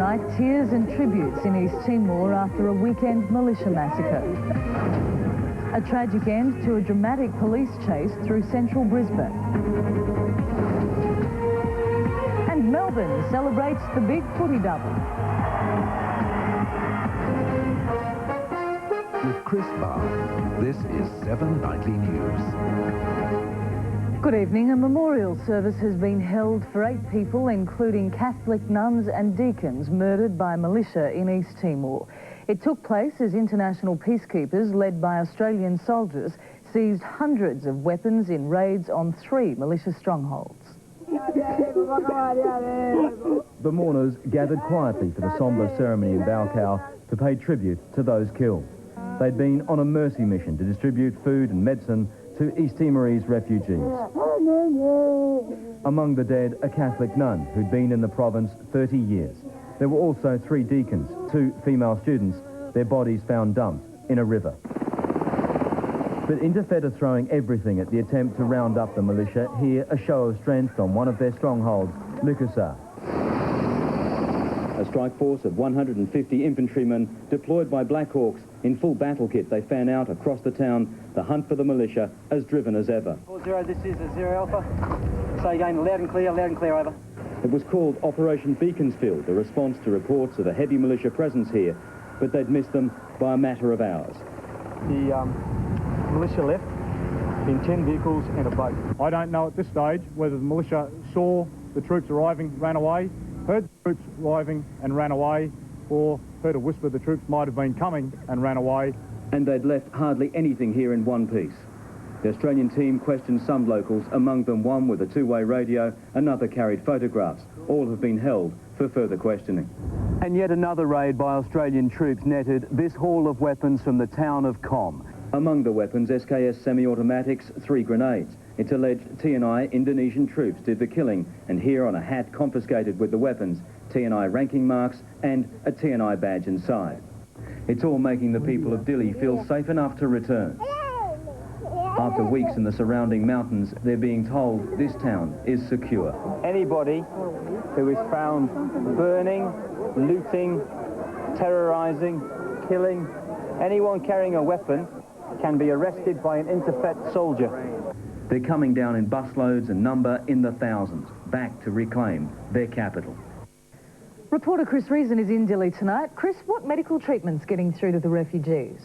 tonight, tears and tributes in East Timor after a weekend militia massacre. A tragic end to a dramatic police chase through central Brisbane. And Melbourne celebrates the big footy double. With Chris Barr, this is 7 Nightly News. Good evening. A memorial service has been held for 8 people, including Catholic nuns and deacons, murdered by militia in East Timor. It took place as international peacekeepers, led by Australian soldiers, seized hundreds of weapons in raids on 3 militia strongholds. The mourners gathered quietly for the sombre ceremony in Balcao to pay tribute to those killed. They'd been on a mercy mission to distribute food and medicine to East Timorese refugees. Among the dead, a Catholic nun who'd been in the province 30 years. There were also 3 deacons, 2 female students, their bodies found dumped in a river. But Interfed are throwing everything at the attempt to round up the militia. Here, a show of strength on one of their strongholds, Lukusar. A strike force of 150 infantrymen deployed by Black Hawks in full battle kit. They fan out across the town. The hunt for the militia as driven as ever. 4-0, this is a 0 Alpha. Say again, loud and clear, over. It was called Operation Beaconsfield, a response to reports of a heavy militia presence here, but they'd missed them by a matter of hours. The militia left in 10 vehicles and a boat. I don't know at this stage whether the militia saw the troops arriving, ran away, heard the troops arriving and ran away, or heard a whisper the troops might have been coming and ran away. And they'd left hardly anything here in one piece. The Australian team questioned some locals, among them one with a 2-way radio, another carried photographs. All have been held for further questioning. And yet another raid by Australian troops netted this haul of weapons from the town of Com. Among the weapons, SKS semi-automatics, 3 grenades. It's alleged TNI Indonesian troops did the killing, and here on a hat confiscated with the weapons, TNI ranking marks and a TNI badge inside. It's all making the people of Dili feel safe enough to return. After weeks in the surrounding mountains, they're being told this town is secure. Anybody who is found burning, looting, terrorising, killing, anyone carrying a weapon can be arrested by an Interfed soldier. They're coming down in busloads and number in the thousands, back to reclaim their capital. Reporter Chris Reason is in Dili tonight. Chris, what medical treatment's getting through to the refugees?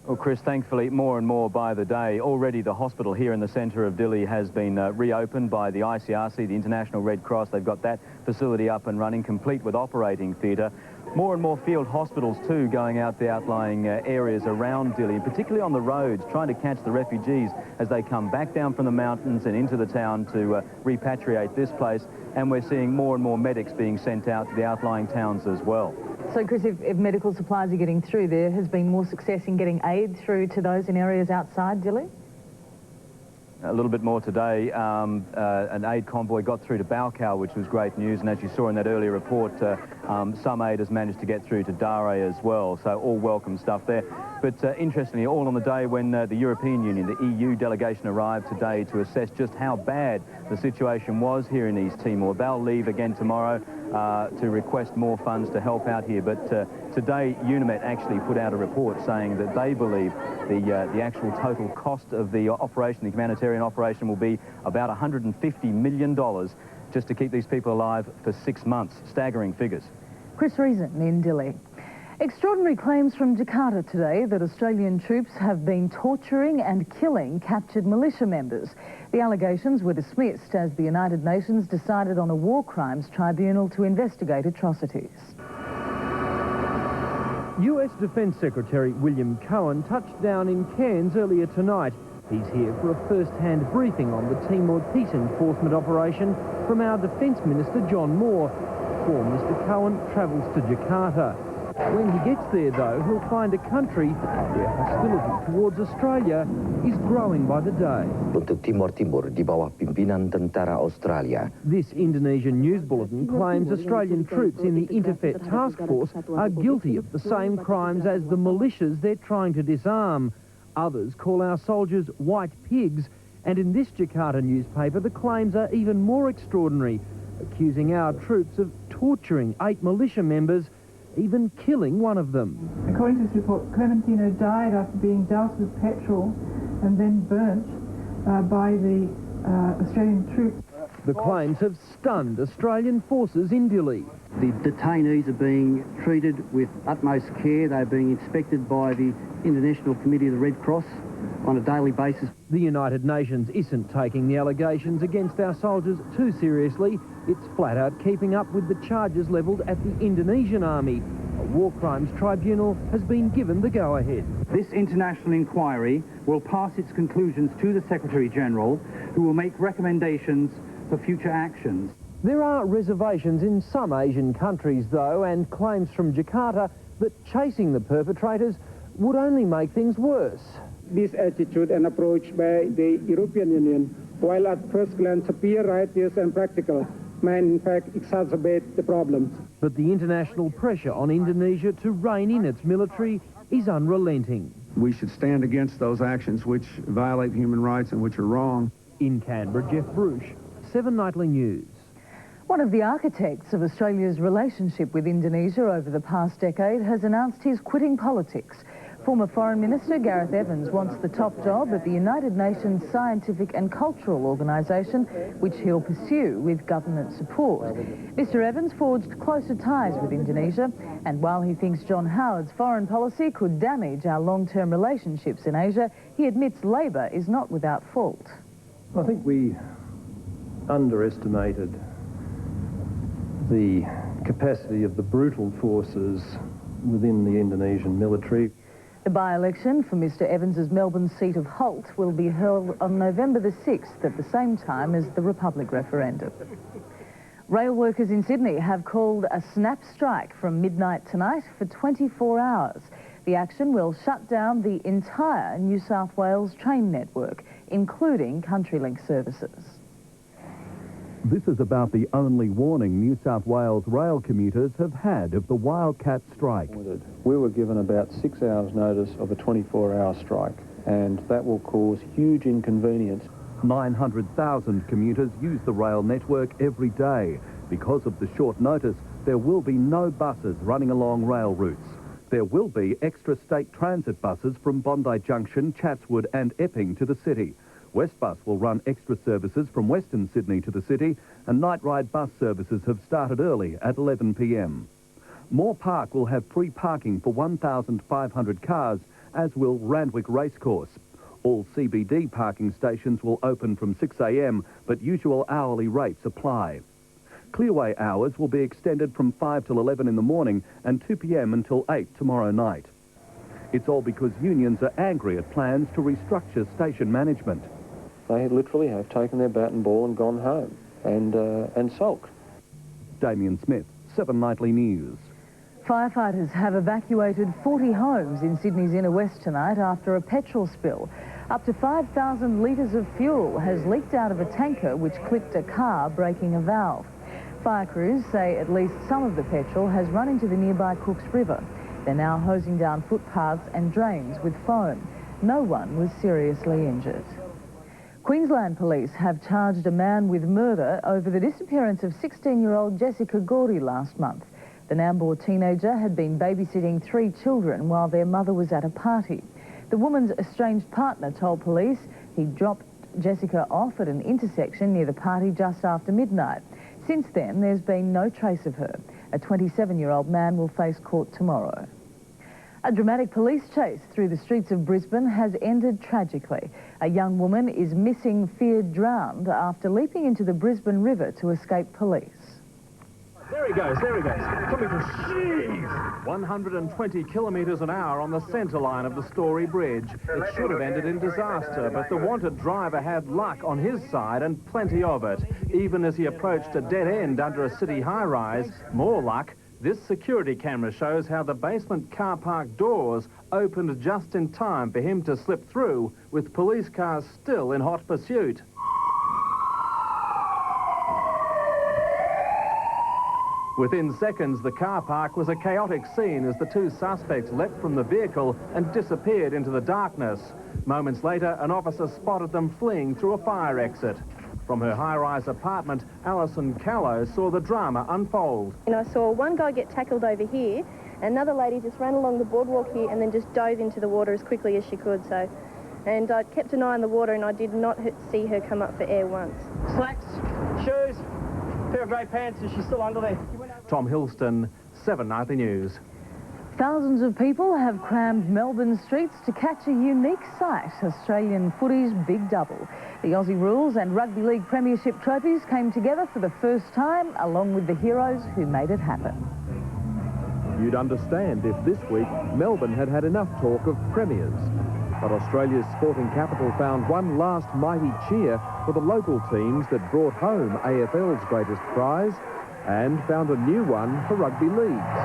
Well, Chris, thankfully, more and more by the day. Already the hospital here in the centre of Dili has been reopened by the ICRC, the International Red Cross. They've got that facility up and running, complete with operating theatre. More and more field hospitals, too, going out the outlying areas around Dili, particularly on the roads, trying to catch the refugees as they come back down from the mountains and into the town to repatriate this place. And we're seeing more and more medics being sent out to the outlying towns as well. So, Chris, if medical supplies are getting through, there has been more success in getting aid through to those in areas outside Dili? A little bit more today. An aid convoy got through to Balcao, which was great news, and as you saw in that earlier report, some aid has managed to get through to Dare as well, so all welcome stuff there. But interestingly, all on the day when the European Union, the EU delegation arrived today to assess just how bad the situation was here in East Timor. They'll leave again tomorrow to request more funds to help out here, but today UNIMET actually put out a report saying that they believe the actual total cost of the operation, the humanitarian operation, will be about $150 million just to keep these people alive for 6 months. Staggering figures. Chris Reason in Dili. Extraordinary claims from Jakarta today that Australian troops have been torturing and killing captured militia members. The allegations were dismissed as the United Nations decided on a war crimes tribunal to investigate atrocities. US Defence Secretary William Cohen touched down in Cairns earlier tonight. He's here for a first-hand briefing on the Timor peace enforcement operation from our Defence Minister John Moore. Before Mr Cohen travels to Jakarta. When he gets there, though, he'll find a country where hostility towards Australia is growing by the day. Untuk Timor Timur di bawah pimpinan tentara Australia. This Indonesian news bulletin claims Australian troops in the Interfed task force are guilty of the same crimes as the militias they're trying to disarm. Others call our soldiers white pigs, and in this Jakarta newspaper the claims are even more extraordinary, accusing our troops of torturing 8 militia members, even killing one of them. According to this report, Clementino died after being doused with petrol and then burnt by the Australian troops. The claims have stunned Australian forces in Dili. The detainees are being treated with utmost care. They're being inspected by the International Committee of the Red Cross on a daily basis. The United Nations isn't taking the allegations against our soldiers too seriously. It's flat out keeping up with the charges levelled at the Indonesian army. A war crimes tribunal has been given the go-ahead. This international inquiry will pass its conclusions to the Secretary-General, who will make recommendations for future actions. There are reservations in some Asian countries, though, and claims from Jakarta that chasing the perpetrators would only make things worse. This attitude and approach by the European Union, while at first glance appear righteous and practical, may in fact exacerbate the problems. But the international pressure on Indonesia to rein in its military is unrelenting. We should stand against those actions which violate human rights and which are wrong. In Canberra, Jeff Bruce, 7 Nightly News. One of the architects of Australia's relationship with Indonesia over the past decade has announced he's quitting politics. Former Foreign Minister Gareth Evans wants the top job at the United Nations Scientific and Cultural Organisation, which he'll pursue with government support. Mr Evans forged closer ties with Indonesia, and while he thinks John Howard's foreign policy could damage our long-term relationships in Asia, he admits Labor is not without fault. I think we underestimated the capacity of the brutal forces within the Indonesian military. The by-election for Mr Evans's Melbourne seat of Holt will be held on November the 6th at the same time as the Republic referendum. Rail workers in Sydney have called a snap strike from midnight tonight for 24 hours. The action will shut down the entire New South Wales train network, including CountryLink services. This is about the only warning New South Wales rail commuters have had of the wildcat strike. We were given about 6 hours notice of a 24-hour strike, and that will cause huge inconvenience. 900,000 commuters use the rail network every day. Because of the short notice, there will be no buses running along rail routes. There will be extra state transit buses from Bondi Junction, Chatswood and Epping to the city. Westbus will run extra services from Western Sydney to the city, and night ride bus services have started early at 11 p.m. Moore Park will have free parking for 1,500 cars, as will Randwick Racecourse. All CBD parking stations will open from 6 a.m, but usual hourly rates apply. Clearway hours will be extended from 5 till 11 in the morning and 2 p.m. until 8 tomorrow night. It's all because unions are angry at plans to restructure station management. They literally have taken their bat and ball and gone home and sulked. Damien Smith, 7 Nightly News. Firefighters have evacuated 40 homes in Sydney's inner west tonight after a petrol spill. Up to 5,000 litres of fuel has leaked out of a tanker which clipped a car, breaking a valve. Fire crews say at least some of the petrol has run into the nearby Cooks River. They're now hosing down footpaths and drains with foam. No one was seriously injured. Queensland police have charged a man with murder over the disappearance of 16-year-old Jessica Gordy last month. The Nambour teenager had been babysitting 3 children while their mother was at a party. The woman's estranged partner told police he dropped Jessica off at an intersection near the party just after midnight. Since then, there's been no trace of her. A 27-year-old man will face court tomorrow. A dramatic police chase through the streets of Brisbane has ended tragically. A young woman is missing, feared drowned after leaping into the Brisbane River to escape police. There he goes, coming to... Jeez! 120 kilometres an hour on the centre line of the Story Bridge. It should have ended in disaster, but the wanted driver had luck on his side and plenty of it. Even as he approached a dead end under a city high-rise, more luck. This security camera shows how the basement car park doors opened just in time for him to slip through, with police cars still in hot pursuit. Within seconds, the car park was a chaotic scene as the 2 suspects leapt from the vehicle and disappeared into the darkness. Moments later, an officer spotted them fleeing through a fire exit. From her high-rise apartment, Alison Callow saw the drama unfold. And I saw one guy get tackled over here, another lady just ran along the boardwalk here and then just dove into the water as quickly as she could. And I kept an eye on the water and I did not see her come up for air once. Slacks, shoes, pair of grey pants, and she's still under there. Tom Hilston, 7 Nightly News. Thousands of people have crammed Melbourne streets to catch a unique sight, Australian footy's Big Double. The Aussie Rules and Rugby League Premiership trophies came together for the first time, along with the heroes who made it happen. You'd understand if this week Melbourne had had enough talk of premiers. But Australia's sporting capital found one last mighty cheer for the local teams that brought home AFL's greatest prize and found a new one for rugby leagues.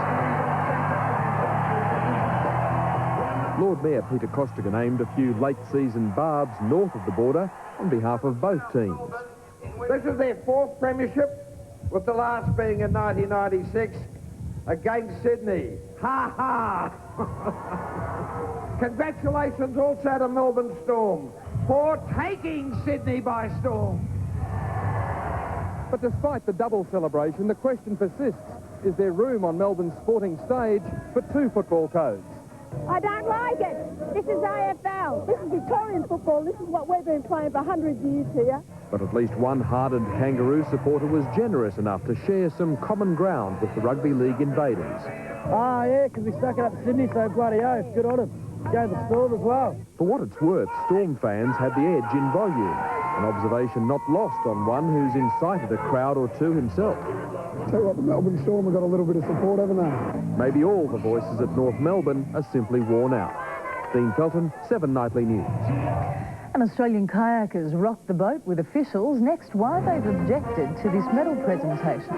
Lord Mayor Peter Costigan aimed a few late-season barbs north of the border on behalf of both teams. This is their fourth premiership, with the last being in 1996 against Sydney. Ha ha! Congratulations also to Melbourne Storm for taking Sydney by storm. But despite the double celebration, the question persists. Is there room on Melbourne's sporting stage for two football codes? I don't like it. This is AFL. This is Victorian football. This is what we've been playing for hundreds of years here. But at least one hardened Kangaroo supporter was generous enough to share some common ground with the Rugby League invaders. Ah, yeah, because we stuck it up Sydney, so bloody oath. Good on him. Gave the Storm as well. For what it's worth, Storm fans had the edge in volume. An observation not lost on one who's incited a crowd or two himself. Tell you what, the Melbourne Storm have got a little bit of support, haven't they? Maybe all the voices at North Melbourne are simply worn out. Dean Felton, 7 Nightly News. And Australian kayakers rocked the boat with officials next why they've objected to this medal presentation.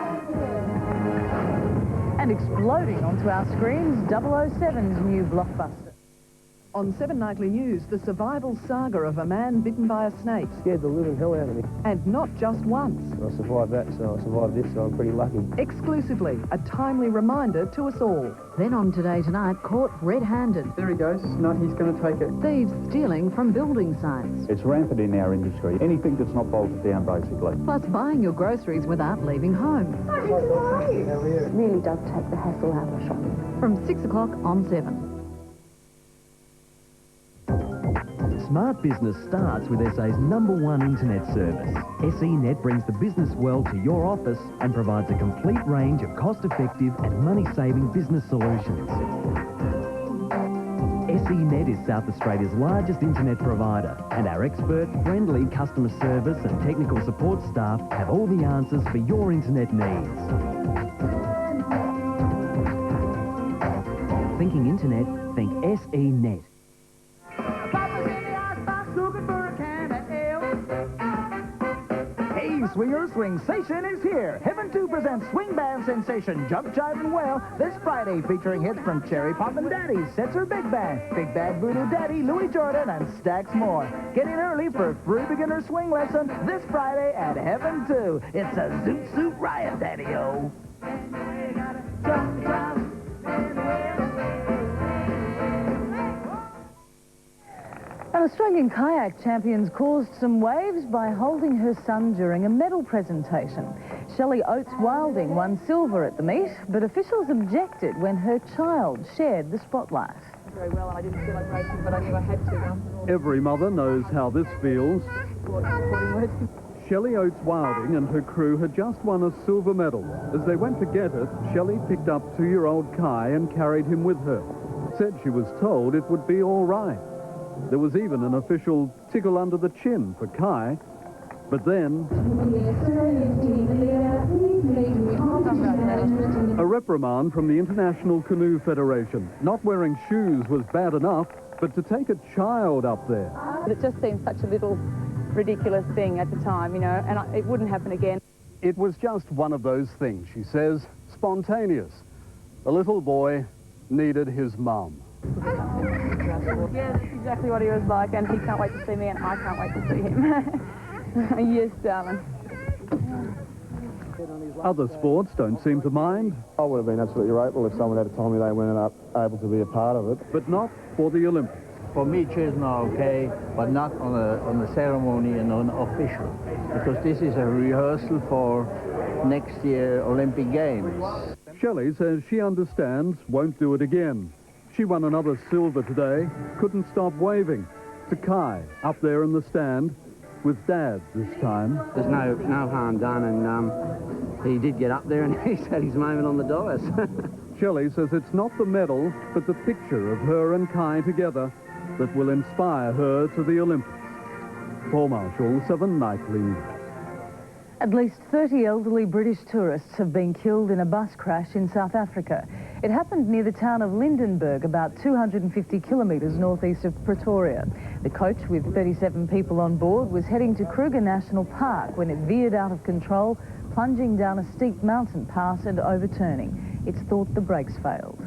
And exploding onto our screens, 007's new blockbuster. On 7 Nightly News, the survival saga of a man bitten by a snake. Scared the living hell out of me. And not just once. I survived that, so I survived this, so I'm pretty lucky. Exclusively, a timely reminder to us all. Then on Today Tonight, caught red-handed. There he goes. No, he's going to take it. Thieves stealing from building sites. It's rampant in our industry. Anything that's not bolted down, basically. Plus buying your groceries without leaving home. Hi, how are you? How are you? Really does take the hassle out of shopping. From 6 o'clock on 7. Smart business starts with SA's #1 internet service. SENet brings the business world to your office and provides a complete range of cost-effective and money-saving business solutions. SENet is South Australia's largest internet provider, and our expert, friendly customer service and technical support staff have all the answers for your internet needs. Thinking internet, think SENet. Swingers, Swing-sation is here. Heaven 2 presents swing band sensation Jump, Jive, and Wail this Friday, featuring hits from Cherry Poppin' Daddy, Setzer Big Band, Big Bad Voodoo Daddy, Louis Jordan, and stacks more. Get in early for a free beginner swing lesson this Friday at Heaven 2. It's a Zoot Suit Riot, Daddy-O. An Australian kayak champions caused some waves by holding her son during a medal presentation. Shelley Oates-Wilding won silver at the meet, but officials objected when her child shared the spotlight. Very well, and I didn't feel like racing, but I knew I had to. Every mother knows how this feels. Shelley Oates-Wilding and her crew had just won a silver medal. As they went to get it, Shelley picked up 2-year-old Kai and carried him with her. Said she was told it would be all right. There was even an official tickle under the chin for Kai. But then a reprimand from the International Canoe Federation. Not wearing shoes was bad enough, but to take a child up there. It just seemed such a little ridiculous thing at the time, you know, and it wouldn't happen again. It was just one of those things, she says, spontaneous. The little boy needed his mum. Yeah, that's exactly what he was like, and he can't wait to see me, and I can't wait to see him. Yes, darling. Other sports don't seem to mind. I would have been absolutely grateful if someone had told me they weren't able to be a part of it. But not for the Olympics. For me, cheering are okay, but not on the ceremony and on official, because this is a rehearsal for next year Olympic Games. Shelley says she understands, won't do it again. She won another silver today, couldn't stop waving to Kai up there in the stand with Dad this time. There's no harm done, and he did get up there and he's had his moment on the dais. Shelley says it's not the medal, but the picture of her and Kai together that will inspire her to the Olympics. Paul Marshall, 7 Nightly News. At least 30 elderly British tourists have been killed in a bus crash in South Africa. It happened near the town of Lydenburg, about 250 kilometres northeast of Pretoria. The coach, with 37 people on board, was heading to Kruger National Park when it veered out of control, plunging down a steep mountain pass and overturning. It's thought the brakes failed.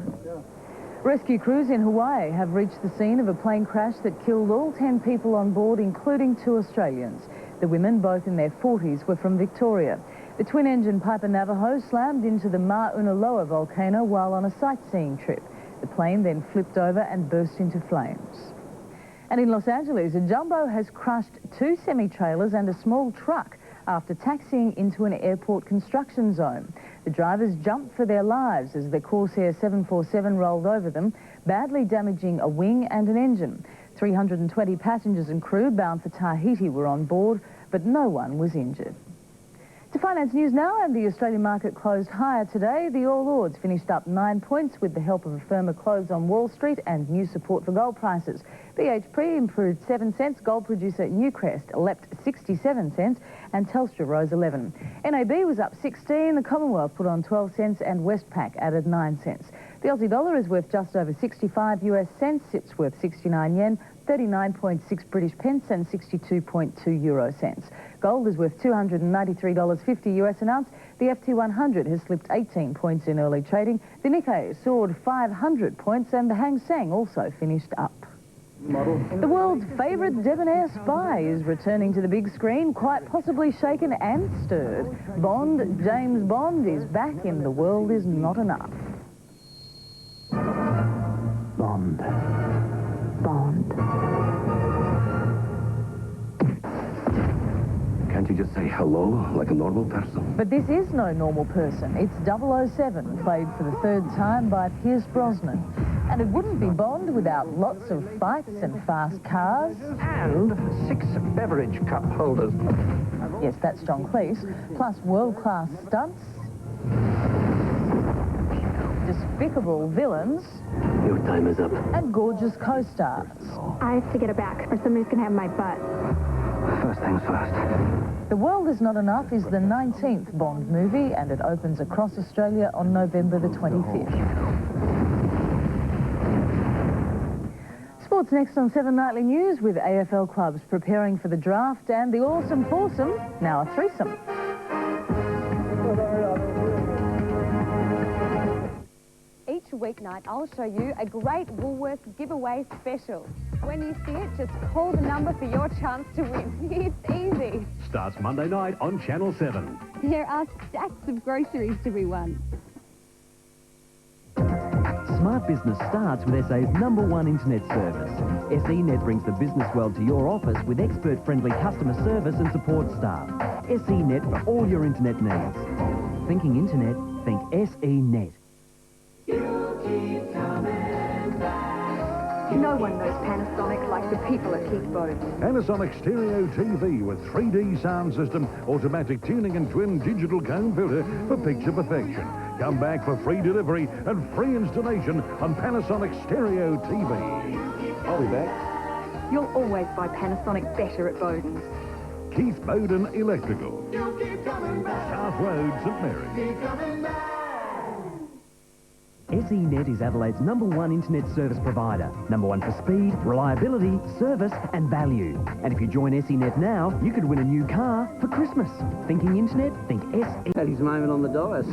Rescue crews in Hawaii have reached the scene of a plane crash that killed all 10 people on board, including 2 Australians. The women, both in their 40s, were from Victoria. The twin-engine Piper Navajo slammed into the Mauna Loa volcano while on a sightseeing trip. The plane then flipped over and burst into flames. And in Los Angeles, a jumbo has crushed 2 semi-trailers and a small truck after taxiing into an airport construction zone. The drivers jumped for their lives as the Corsair 747 rolled over them, badly damaging a wing and an engine. 320 passengers and crew bound for Tahiti were on board, but no one was injured. To finance news now, and the Australian market closed higher today. The All Ords finished up 9 points with the help of a firmer close on Wall Street and new support for gold prices. BHP improved 7 cents, gold producer Newcrest leapt 67 cents, and Telstra rose 11. NAB was up 16, the Commonwealth put on 12 cents, and Westpac added 9 cents. The Aussie dollar is worth just over 65 US cents, it's worth 69 yen, 39.6 British pence and 62.2 euro cents. Gold is worth $293.50 US an ounce. The FT100 has slipped 18 points in early trading. The Nikkei soared 500 points and the Hang Seng also finished up. The world's favourite debonair spy is returning to the big screen, quite possibly shaken and stirred. James Bond, is back in The World Is Not Enough. Bond. Can't you just say hello like a normal person? But this is no normal person. It's 007, played for the 3rd time by Pierce Brosnan. And it wouldn't be Bond without lots of fights and fast cars. And 6 beverage cup holders. Yes, that's John Cleese. Plus world-class stunts, despicable villains. Your time is up. And gorgeous co-stars. I have to get it back, or somebody's going to have my butt. First things first. The World Is Not Enough is the 19th Bond movie, and it opens across Australia on November the 25th. Sports next on 7 Nightly News, with AFL clubs preparing for the draft and the awesome foursome, now a threesome. Each weeknight, I'll show you a great Woolworths giveaway special. When you see it, just call the number for your chance to win. It's easy. Starts Monday night on Channel 7. There are stacks of groceries to be won. Smart business starts with SA's #1 internet service. SENet brings the business world to your office with expert-friendly customer service and support staff. SENet for all your internet needs. Thinking internet, think SENet. No one knows Panasonic like the people at Keith Bowden. Panasonic Stereo TV with 3D sound system, automatic tuning and twin digital comb filter for picture perfection. Come back for free delivery and free installation on Panasonic Stereo TV. I'll be back. You'll always buy Panasonic better at Bowden's. Keith Bowden Electrical. South Road, St Mary. SENet is Adelaide's #1 internet service provider. #1 for speed, reliability, service and value. And if you join SENet now, you could win a new car for Christmas. Thinking internet, think SENet. Had his moment on the dais.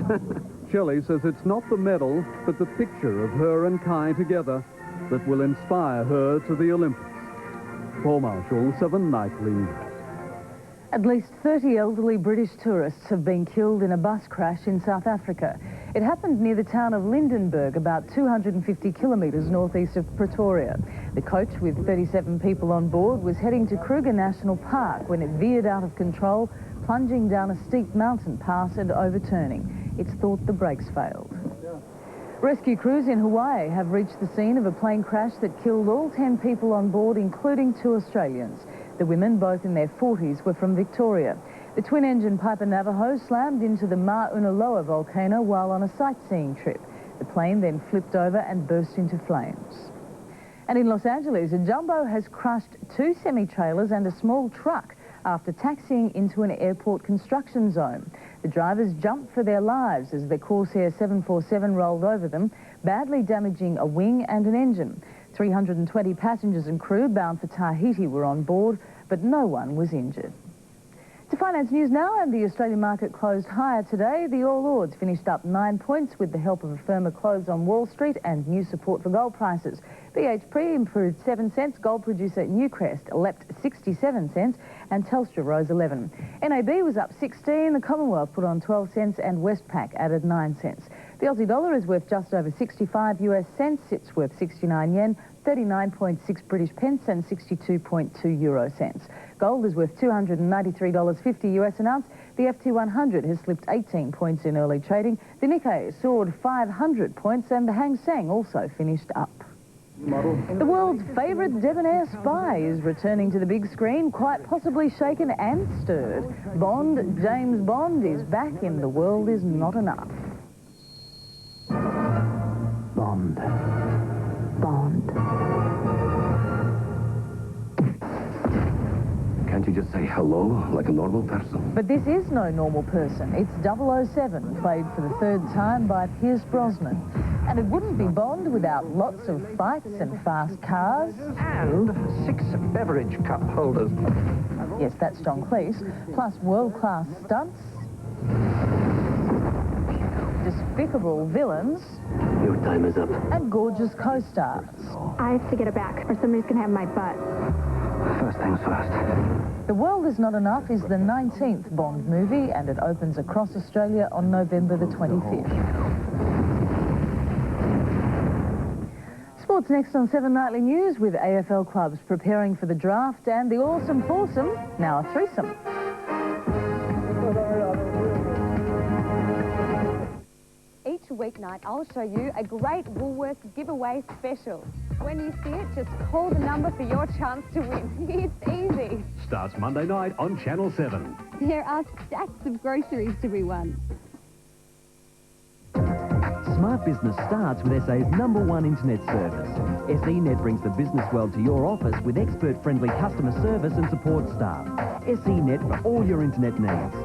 Shelley says it's not the medal, but the picture of her and Kai together that will inspire her to the Olympics. Paul Marshall, 7 Nightly News. At least 30 elderly British tourists have been killed in a bus crash in South Africa. It happened near the town of Lyndonburg, about 250 kilometres northeast of Pretoria. The coach, with 37 people on board, was heading to Kruger National Park when it veered out of control, plunging down a steep mountain pass and overturning. It's thought the brakes failed. Rescue crews in Hawaii have reached the scene of a plane crash that killed all 10 people on board, including 2 Australians. The women, both in their 40s, were from Victoria. The twin-engine Piper Navajo slammed into the Mauna Loa volcano while on a sightseeing trip. The plane then flipped over and burst into flames. And in Los Angeles, a jumbo has crushed 2 semi-trailers and a small truck after taxiing into an airport construction zone. The drivers jumped for their lives as the Corsair 747 rolled over them, badly damaging a wing and an engine. 320 passengers and crew bound for Tahiti were on board, but no one was injured. To finance news now, and the Australian market closed higher today. The All Ords finished up 9 points with the help of a firmer close on Wall Street and new support for gold prices. BHP improved 7 cents, gold producer Newcrest leapt 67 cents, and Telstra rose 11. NAB was up 16, the Commonwealth put on 12 cents, and Westpac added 9 cents. The Aussie dollar is worth just over 65 US cents, it's worth 69 yen, 39.6 British pence and 62.2 euro cents. Gold is worth $293.50 US an ounce. The FT100 has slipped 18 points in early trading. The Nikkei soared 500 points and the Hang Seng also finished up. The world's favourite debonair spy is returning to the big screen, quite possibly shaken and stirred. James Bond, is back in The World Is Not Enough. Bond. Can't you just say hello like a normal person? But this is no normal person. It's 007, played for the 3rd time by Pierce Brosnan. And it wouldn't be Bond without lots of fights and fast cars. And 6 beverage cup holders. Yes, that's John Cleese. Plus world-class stunts, despicable villains. Your time is up. And gorgeous co-stars. I have to get it back, or somebody's going to have my butt. First things first. The World Is Not Enough is the 19th Bond movie, and it opens across Australia on November the 25th. Sports next on 7 Nightly News, with AFL clubs preparing for the draft and the awesome foursome, now a threesome. Each weeknight, I'll show you a great Woolworths giveaway special. When you see it, just call the number for your chance to win. It's easy. Starts Monday night on Channel 7. There are stacks of groceries to be won. Smart business starts with SA's #1 internet service. SENet brings the business world to your office with expert-friendly customer service and support staff. SENet for all your internet needs.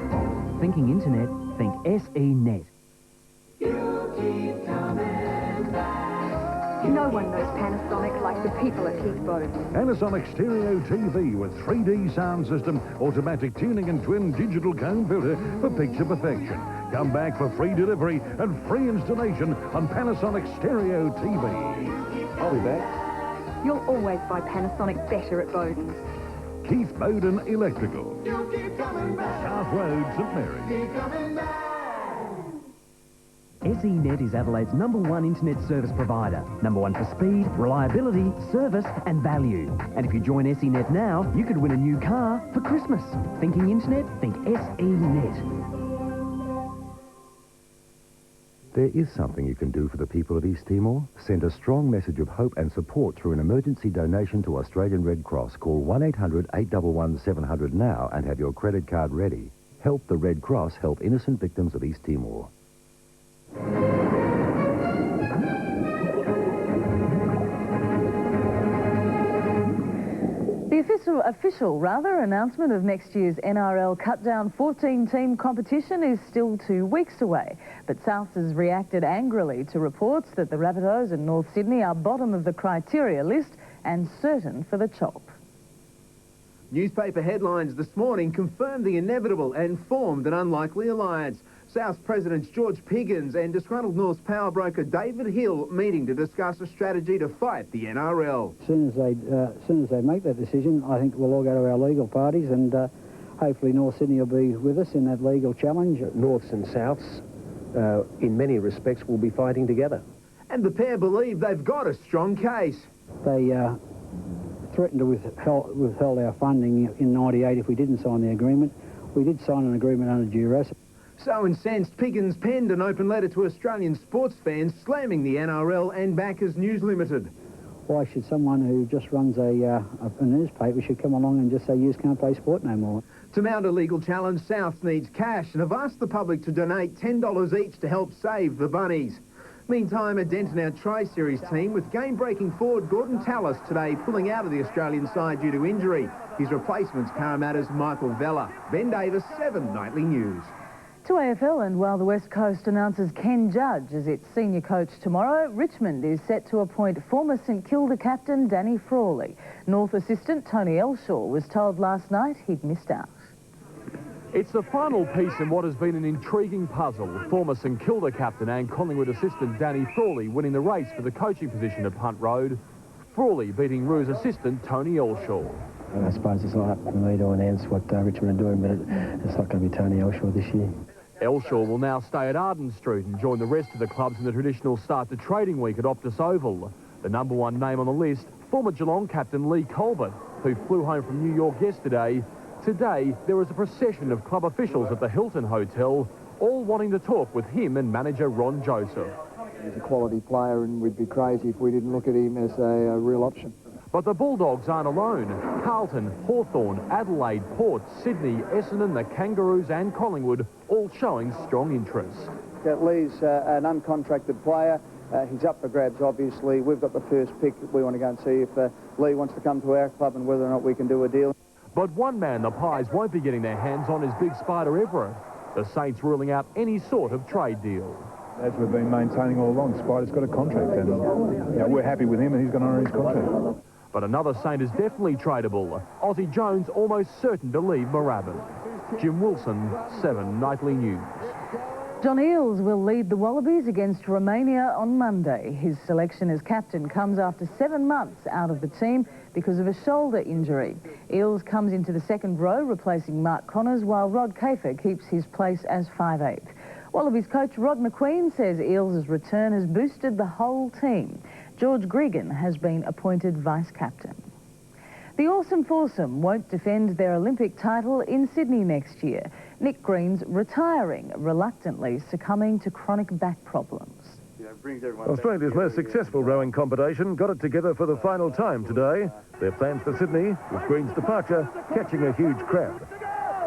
Thinking internet, think SENet. No one knows Panasonic like the people at Keith Bowden. Panasonic Stereo TV with 3D sound system, automatic tuning and twin digital comb filter for picture perfection. Come back for free delivery and free installation on Panasonic Stereo TV. I'll be back. You'll always buy Panasonic better at Bowden's. Keith Bowden Electrical. South Road, St Mary. SENet is Adelaide's #1 internet service provider. #1 for speed, reliability, service and value. And if you join SENet now, you could win a new car for Christmas. Thinking internet, think SENet. There is something you can do for the people of East Timor. Send a strong message of hope and support through an emergency donation to Australian Red Cross. Call 1-800-811-700 now and have your credit card ready. Help the Red Cross help innocent victims of East Timor. The official announcement of next year's NRL cut-down 14-team competition is still 2 weeks away. But Souths has reacted angrily to reports that the Rabbitohs and North Sydney are bottom of the criteria list and certain for the chop. Newspaper headlines this morning confirmed the inevitable and formed an unlikely alliance. South Presidents George Piggins and disgruntled North's power broker David Hill meeting to discuss a strategy to fight the NRL. As soon as they make that decision, I think we'll all go to our legal parties and hopefully North Sydney will be with us in that legal challenge. Norths and Souths in many respects, will be fighting together. And the pair believe they've got a strong case. They threatened to withhold our funding in '98 if we didn't sign the agreement. We did sign an agreement under duress. So incensed, Piggins penned an open letter to Australian sports fans slamming the NRL and Backers News Limited. Why should someone who just runs a newspaper should come along and just say, you can't play sport no more? To mount a legal challenge, South needs cash and have asked the public to donate $10 each to help save the Bunnies. Meantime, a dent in our Tri-Series team with game-breaking forward Gordon Tallis today pulling out of the Australian side due to injury. His replacement's Parramatta's Michael Vella. Ben Davis, 7 Nightly News. To AFL, and while the West Coast announces Ken Judge as its senior coach tomorrow, Richmond is set to appoint former St Kilda captain Danny Frawley. North assistant Tony Elshaw was told last night he'd missed out. It's the final piece in what has been an intriguing puzzle. Former St Kilda captain and Collingwood assistant Danny Frawley winning the race for the coaching position at Punt Road. Frawley beating Roos assistant Tony Elshaw. And I suppose it's not up to me to announce what Richmond are doing, but it's not going to be Tony Elshaw this year. Elshaw will now stay at Arden Street and join the rest of the clubs in the traditional start to trading week at Optus Oval. The #1 name on the list, former Geelong captain Lee Colbert, who flew home from New York yesterday. Today, there was a procession of club officials at the Hilton Hotel, all wanting to talk with him and manager Ron Joseph. He's a quality player, and we'd be crazy if we didn't look at him as a real option. But the Bulldogs aren't alone. Carlton, Hawthorn, Adelaide, Port, Sydney, Essendon, the Kangaroos and Collingwood all showing strong interest. Lee's an uncontracted player. He's up for grabs, obviously. We've got the first pick. We want to go and see if Lee wants to come to our club and whether or not we can do a deal. But one man the Pies won't be getting their hands on is Big Spider Everett. The Saints ruling out any sort of trade deal. As we've been maintaining all along, Spider's got a contract, and we're happy with him, and he's going to honour his contract. But another Saint is definitely tradable. Aussie Jones almost certain to leave Moorabbin. Jim Wilson, 7 Nightly News. John Eales will lead the Wallabies against Romania on Monday. His selection as captain comes after 7 months out of the team because of a shoulder injury. Eales comes into the second row, replacing Mark Connors, while Rod Kafer keeps his place as 5/8. Wallabies coach Rod McQueen says Eales' return has boosted the whole team. George Gregan has been appointed vice-captain. The Awesome Foursome won't defend their Olympic title in Sydney next year. Nick Green's retiring, reluctantly succumbing to chronic back problems. Australia's most successful rowing competition got it together for the final time today. Their plans for Sydney, with Green's departure, catching a huge crowd.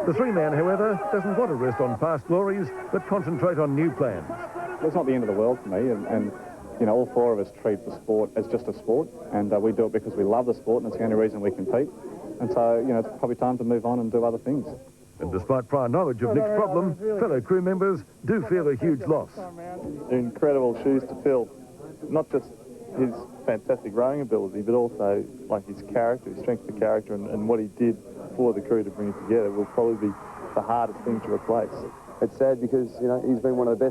The three-man, however, doesn't want to rest on past glories, but concentrate on new plans. It's not the end of the world for me, and you know, all 4 of us treat the sport as just a sport, and we do it because we love the sport, and it's the only reason we compete. And so, you know, it's probably time to move on and do other things. And despite prior knowledge of Nick's problem, fellow crew members do feel a huge loss. Incredible shoes to fill. Not just his fantastic rowing ability, but also like his character, his strength of character, and what he did for the crew to bring it together will probably be the hardest thing to replace. It's sad because, you know, he's been one of the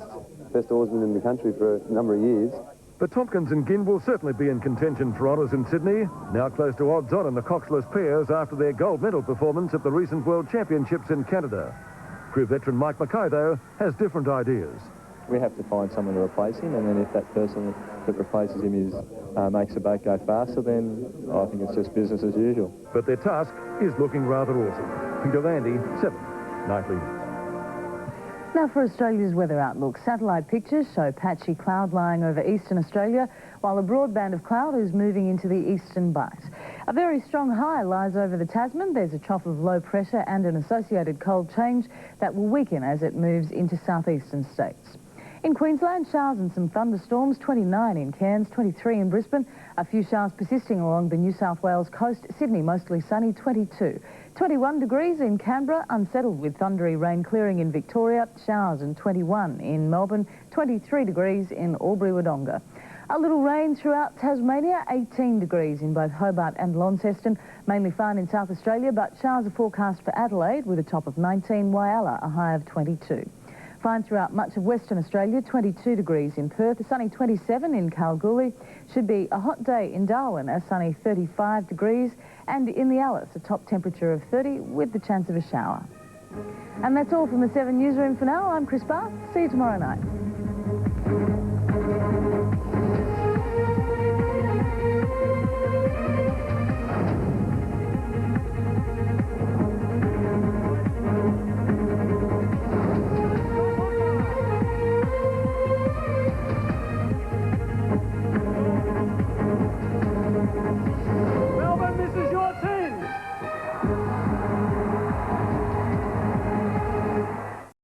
best oarsmen in the country for a number of years. But Tompkins and Ginn will certainly be in contention for honours in Sydney, now close to odds-on in the coxless pairs after their gold medal performance at the recent World Championships in Canada. Crew veteran Mike Mackay, though, has different ideas. We have to find someone to replace him, and then if that person that replaces him makes the boat go faster, then I think it's just business as usual. But their task is looking rather awesome. Peter Landy, 7 Nightly News. Now for Australia's weather outlook. Satellite pictures show patchy cloud lying over eastern Australia, while a broad band of cloud is moving into the eastern bight. A very strong high lies over the Tasman. There's a trough of low pressure and an associated cold change that will weaken as it moves into southeastern states. In Queensland, showers and some thunderstorms, 29 in Cairns, 23 in Brisbane. A few showers persisting along the New South Wales coast. Sydney mostly sunny, 22. 21 degrees in Canberra, unsettled with thundery rain clearing in Victoria. Showers and 21 in Melbourne, 23 degrees in Albury-Wodonga. A little rain throughout Tasmania, 18 degrees in both Hobart and Launceston. Mainly fine in South Australia, but showers are forecast for Adelaide with a top of 19, Whyalla a high of 22. Fine throughout much of Western Australia, 22 degrees in Perth, a sunny 27 in Kalgoorlie. Should be a hot day in Darwin, a sunny 35 degrees. And in the Alice, a top temperature of 30 with the chance of a shower. And that's all from the 7 Newsroom for now. I'm Chris Barth. See you tomorrow night.